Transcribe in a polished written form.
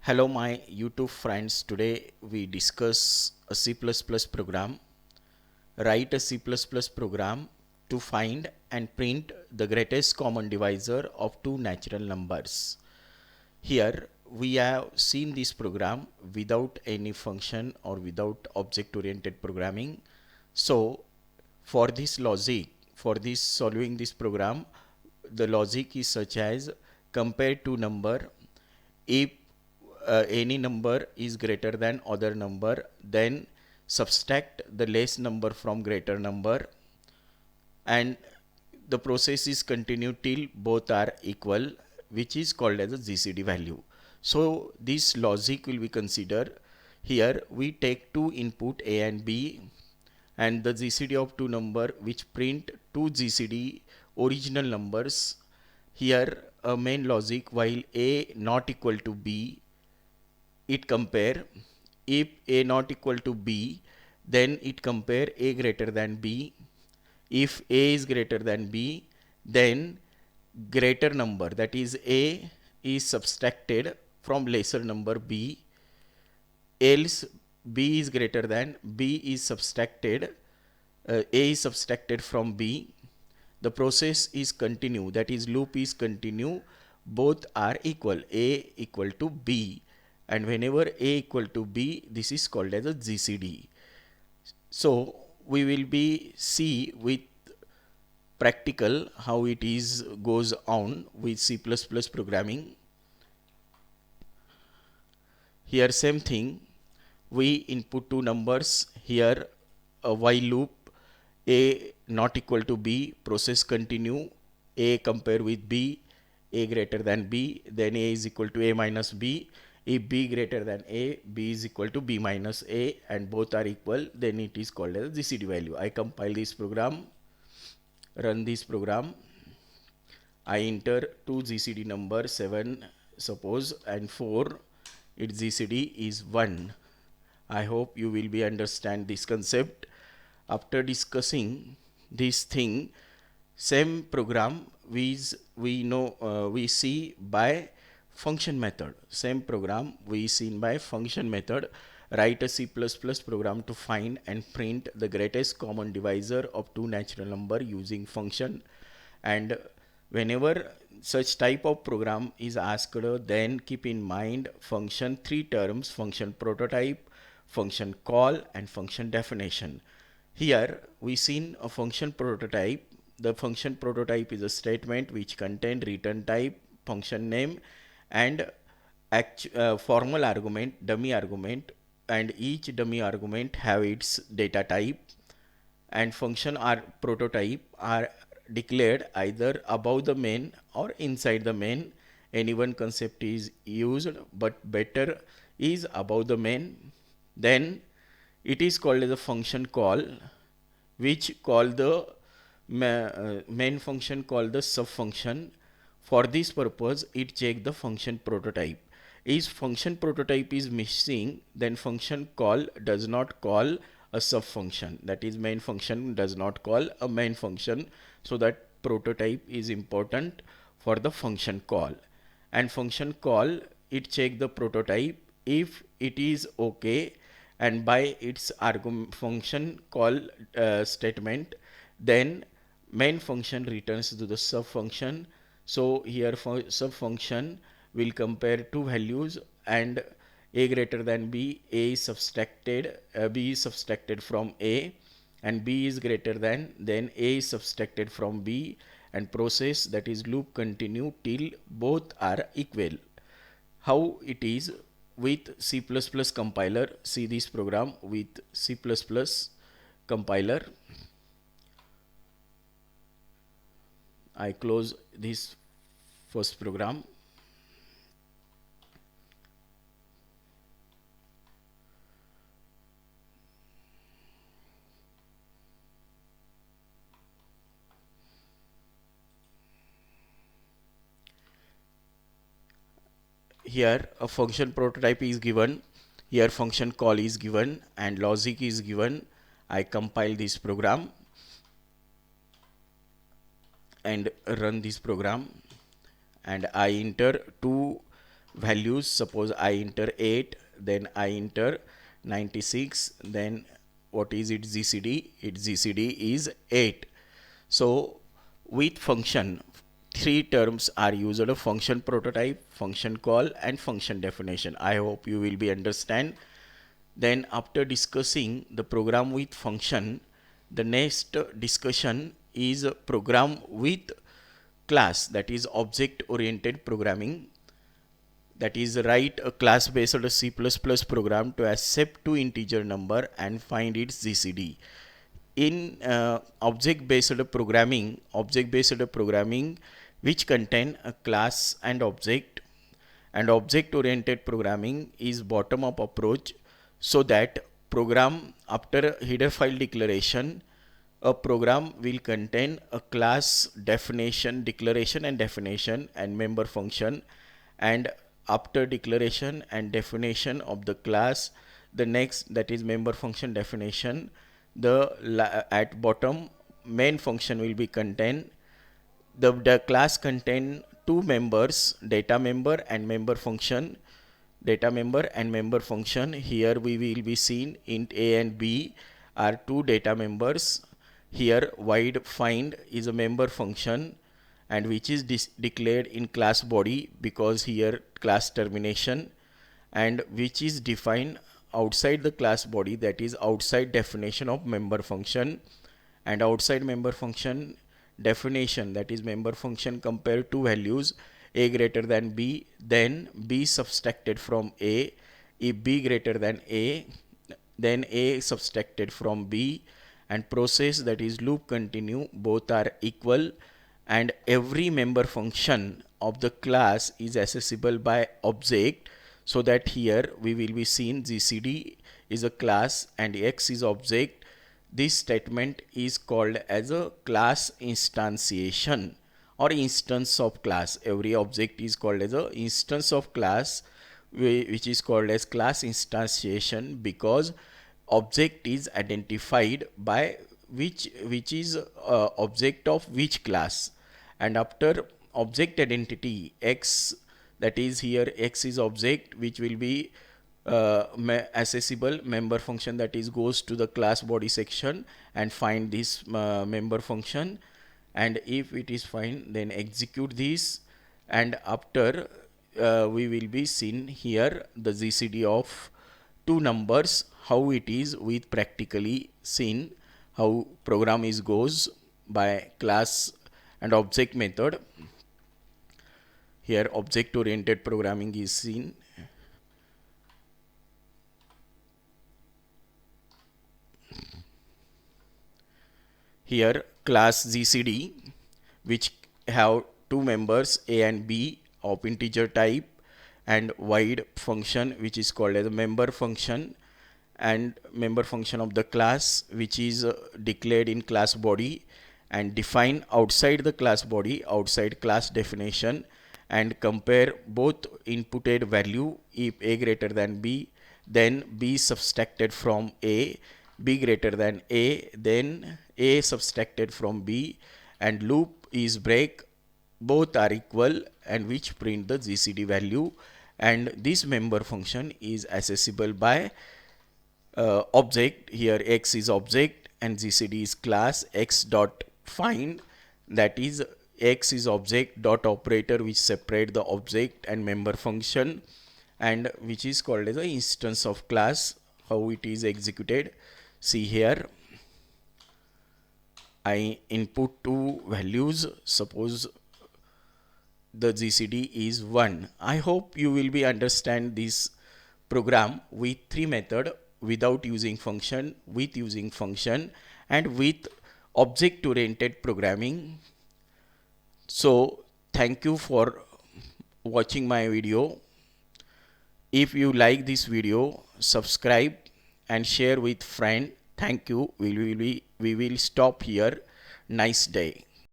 Hello my YouTube friends, today we discuss a C++ program. Write a C++ program to find and print the greatest common divisor of two natural numbers. Here we have seen this program without any function or without object oriented programming. So for this logic, for this solving this program, the logic is such as compare two number. If any number is greater than other number, then subtract the less number from greater number, and the process is continued till both are equal, which is called as a GCD value. So this logic will be considered. Here we take two input A and B and the GCD of two number which print two GCD original numbers. Here a main logic, while A not equal to B, it compare. If A not equal to B, then it compare A greater than B. If A is greater than B, then greater number, that is A, is subtracted from lesser number B. Else B is greater than, B is subtracted, A is subtracted from B. The process is continue, that is loop is continue. Both are equal, A equal to B, and whenever A equal to B, this is called as a GCD. So we will be see with practical how it is goes on with C++ programming. Here same thing, we input two numbers. Here a while loop, A not equal to B, process continue, A compare with B, A greater than B, then A is equal to A minus B. If B greater than A, B is equal to B minus A, and both are equal, then it is called as GCD value. I compile this program, run this program. I enter two GCD number 7 suppose and 4, its GCD is 1. I hope you will be understand this concept. After discussing this thing, same program we see by function method. Same program we seen by function method. Write a C++ program to find and print the greatest common divisor of two natural number using function. And whenever such type of program is asked, then keep in mind function three terms: function prototype, function call, and function definition. Here we seen a function prototype. The function prototype is a statement which contain return type, function name, and formal argument, dummy argument, and each dummy argument have its data type. And function are prototype are declared either above the main or inside the main. Any one concept is used, but better is above the main. Then it is called as a function call, which call the main function called the sub function. For this purpose, it check the function prototype. If function prototype is missing, then function call does not call a sub function, that is main function does not call a main function. So that prototype is important for the function call. And function call, it check the prototype. If it is okay, and by its argument function call statement, then main function returns to the sub function. So here for sub function will compare two values, and A greater than B, A is subtracted, B is subtracted from A, and B is greater than, then A is subtracted from B, and process, that is loop, continue till both are equal. How it is with C++ compiler? See this program with C++ compiler. I close this first program. Here a function prototype is given, here function call is given, and logic is given. I compile this program and run this program, and I enter two values. Suppose I enter 8, then I enter 96, then what is its GCD? Its GCD is 8. So with function, three terms are used: a function prototype, function call, and function definition. I hope you will be understand. Then after discussing the program with function, the next discussion is a program with class, that is object oriented programming. That is write a class based C++ program to accept two integer number and find its GCD. In object based programming which contain a class and object oriented programming is bottom up approach, so that program after header file declaration, a program will contain a class declaration and member function, and after declaration and definition of the class, the next, that is member function definition, at bottom main function will be contain. The class contain two members, data member and member function. Here we will be seen int a and b are two data members. Here void find is a member function, and which is declared in class body, because here class termination, and which is defined outside the class body, that is outside definition of member function. And outside member function definition, that is member function compare two values, a greater than b, then b subtracted from a. If b greater than a, then a subtracted from b, and process, that is loop continue, both are equal, and every member function of the class is accessible by object. So that here we will be seen GCD is a class and X is object. This statement is called as a class instantiation or instance of class. Every object is called as a instance of class, which is called as class instantiation, because object is identified by which is object of which class. And after object identity X, that is here X is object which will be accessible member function, that is goes to the class body section and find this member function, and if it is fine, then execute this, and after we will be seen here the GCD of two numbers, how it is with practically seen how program is goes by class and object method. Here object oriented programming is seen. Here class GCD which have two members a and b of integer type, and void function which is called as a member function, and member function of the class which is declared in class body and defined outside the class body, outside class definition, and compare both inputted value. If a greater than b, then b subtracted from a, b greater than a, then a subtracted from b, and loop is break, both are equal, and which print the GCD value. And this member function is accessible by object. Here X is object and GCD is class X dot find, that is X is object dot operator which separate the object and member function, and which is called as an instance of class. How it is executed, see here, I input two values, suppose the GCD is 1. I hope you will be understand this program with three method, without using function, with using function, and with object oriented programming. So thank you for watching my video. If you like this video, subscribe and share with friend. Thank you. We will stop here. Nice day.